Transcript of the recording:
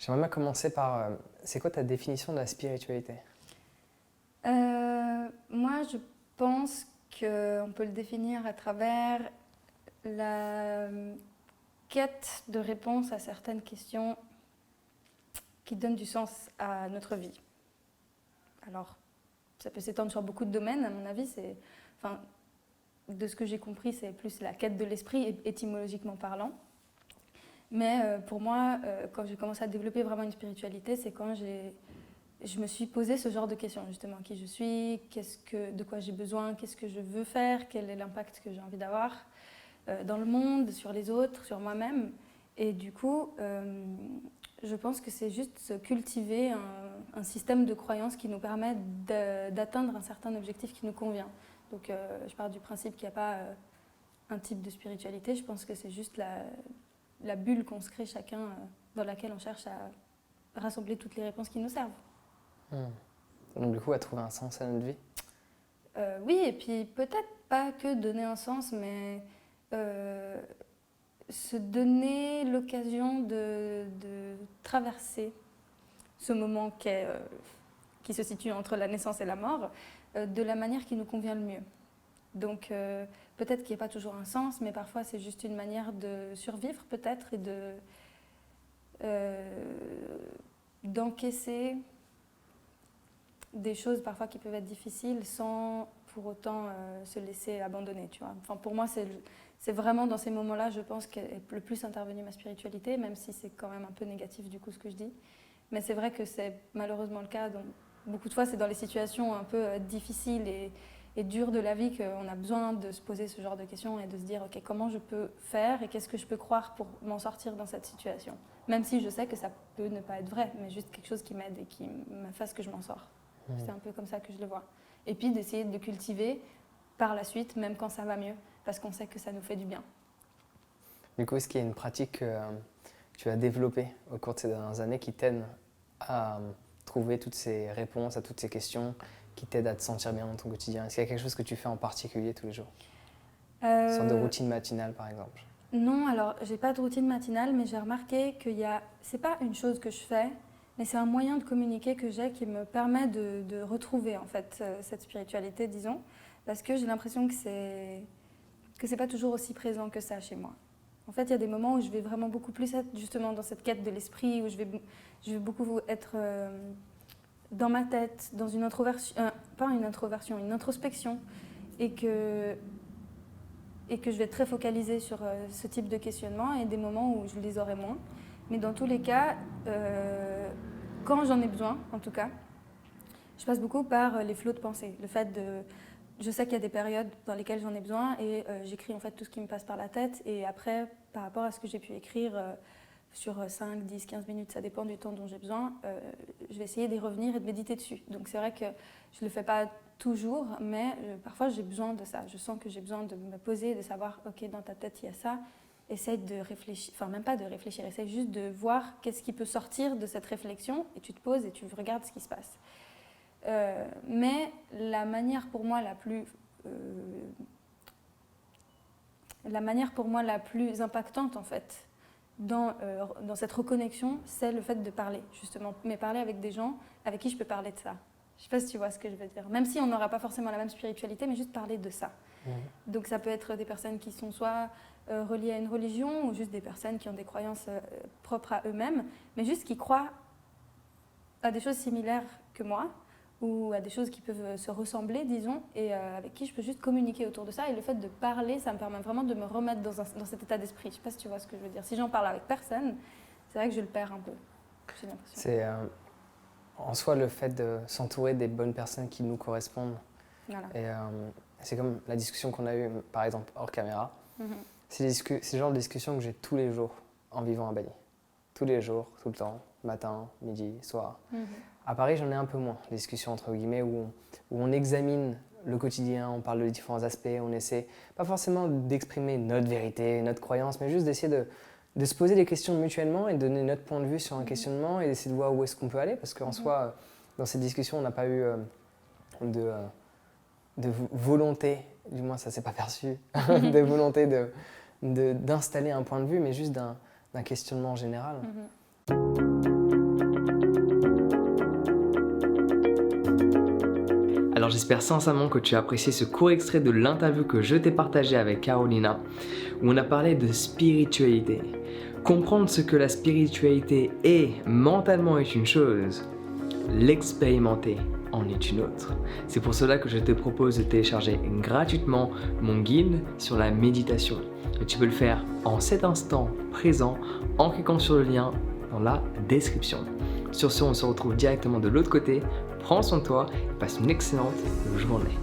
J'aimerais bien commencer par, c'est quoi ta définition de la spiritualité? Moi, je pense qu'on peut le définir à travers la quête de réponse à certaines questions qui donnent du sens à notre vie. Alors, ça peut s'étendre sur beaucoup de domaines, à mon avis. Enfin, de ce que j'ai compris, c'est plus la quête de l'esprit, étymologiquement parlant. Mais pour moi, quand j'ai commencé à développer vraiment une spiritualité, c'est quand je me suis posé ce genre de questions, justement. Qui je suis, de quoi j'ai besoin, qu'est-ce que je veux faire, quel est l'impact que j'ai envie d'avoir dans le monde, sur les autres, sur moi-même. Et du coup, je pense que c'est juste cultiver un système de croyances qui nous permet d'atteindre un certain objectif qui nous convient. Donc je pars du principe qu'il n'y a pas un type de spiritualité, je pense que c'est juste la bulle qu'on se crée chacun dans laquelle on cherche à rassembler toutes les réponses qui nous servent. Donc du coup, à trouver un sens à notre vie? Oui, et puis peut-être pas que donner un sens, mais se donner l'occasion de traverser ce moment qui se situe entre la naissance et la mort de la manière qui nous convient le mieux. Donc peut-être qu'il n'y a pas toujours un sens, mais parfois c'est juste une manière de survivre peut-être et d'encaisser des choses parfois qui peuvent être difficiles sans pour autant se laisser abandonner, tu vois. Enfin, pour moi, c'est vraiment dans ces moments-là, je pense, qu'est le plus intervenue ma spiritualité, même si c'est quand même un peu négatif du coup ce que je dis. Mais c'est vrai que c'est malheureusement le cas. Donc, beaucoup de fois, c'est dans les situations un peu difficiles et dures de la vie qu'on a besoin de se poser ce genre de questions et de se dire, ok, comment je peux faire et qu'est-ce que je peux croire pour m'en sortir dans cette situation. Même si je sais que ça peut ne pas être vrai, mais juste quelque chose qui m'aide et qui me fasse que je m'en sors. C'est un peu comme ça que je le vois. Et puis d'essayer de le cultiver par la suite, même quand ça va mieux, parce qu'on sait que ça nous fait du bien. Du coup, est-ce qu'il y a une pratique que tu as développée au cours de ces dernières années qui t'aide à trouver toutes ces réponses à toutes ces questions, qui t'aide à te sentir bien dans ton quotidien? Est-ce qu'il y a quelque chose que tu fais en particulier tous les jours? Une sorte de routine matinale, par exemple? Non, alors j'ai pas de routine matinale, mais j'ai remarqué c'est pas une chose que je fais, mais c'est un moyen de communiquer que j'ai qui me permet de retrouver en fait cette spiritualité, disons, parce que j'ai l'impression que c'est pas toujours aussi présent que ça chez moi. En fait, il y a des moments où je vais vraiment beaucoup plus être justement dans cette quête de l'esprit, où je vais beaucoup être dans ma tête, dans une introversion, pas une introversion, une introspection, et que je vais être très focalisée sur ce type de questionnement et des moments où je les aurai moins. Mais dans tous les cas, quand j'en ai besoin, en tout cas, je passe beaucoup par les flots de pensée. Je sais qu'il y a des périodes dans lesquelles j'en ai besoin et j'écris en fait tout ce qui me passe par la tête. Et après, par rapport à ce que j'ai pu écrire sur 5, 10, 15 minutes, ça dépend du temps dont j'ai besoin, je vais essayer d'y revenir et de méditer dessus. Donc c'est vrai que je ne le fais pas toujours, mais parfois j'ai besoin de ça. Je sens que j'ai besoin de me poser, de savoir, ok, dans ta tête il y a ça. Essaye de réfléchir, enfin même pas de réfléchir, essaye juste de voir qu'est-ce qui peut sortir de cette réflexion et tu te poses et tu regardes ce qui se passe. Mais la manière pour moi la plus impactante en fait dans cette reconnexion, c'est le fait de parler justement, mais parler avec des gens avec qui je peux parler de ça. Je sais pas si tu vois ce que je veux dire. Même si on n'aura pas forcément la même spiritualité, mais juste parler de ça. Donc ça peut être des personnes qui sont soit reliées à une religion ou juste des personnes qui ont des croyances propres à eux-mêmes, mais juste qui croient à des choses similaires que moi ou à des choses qui peuvent se ressembler, disons, et avec qui je peux juste communiquer autour de ça. Et le fait de parler, ça me permet vraiment de me remettre dans cet état d'esprit. Je sais pas si tu vois ce que je veux dire. Si j'en parle avec personne, c'est vrai que je le perds un peu, j'ai l'impression. C'est en soi le fait de s'entourer des bonnes personnes qui nous correspondent. Voilà. Et c'est comme la discussion qu'on a eue, par exemple, hors caméra. C'est le genre de discussion que j'ai tous les jours en vivant à Bali. Tous les jours, tout le temps, matin, midi, soir. À Paris, j'en ai un peu moins, les discussions entre guillemets, où on examine le quotidien, on parle de différents aspects, on essaie pas forcément d'exprimer notre vérité, notre croyance, mais juste d'essayer de se poser des questions mutuellement et de donner notre point de vue sur un questionnement et d'essayer de voir où est-ce qu'on peut aller, parce qu'en soi, dans cette discussion, on n'a pas eu de volonté, du moins ça s'est pas perçu, de volonté d'installer un point de vue, mais juste d'un questionnement général. Alors j'espère sincèrement que tu as apprécié ce court extrait de l'interview que je t'ai partagé avec Carolina, où on a parlé de spiritualité. Comprendre ce que la spiritualité est mentalement est une chose, l'expérimenter en est une autre. C'est pour cela que je te propose de télécharger gratuitement mon guide sur la méditation. Et tu peux le faire en cet instant présent en cliquant sur le lien dans la description. Sur ce, on se retrouve directement de l'autre côté. Prends soin de toi et passe une excellente journée.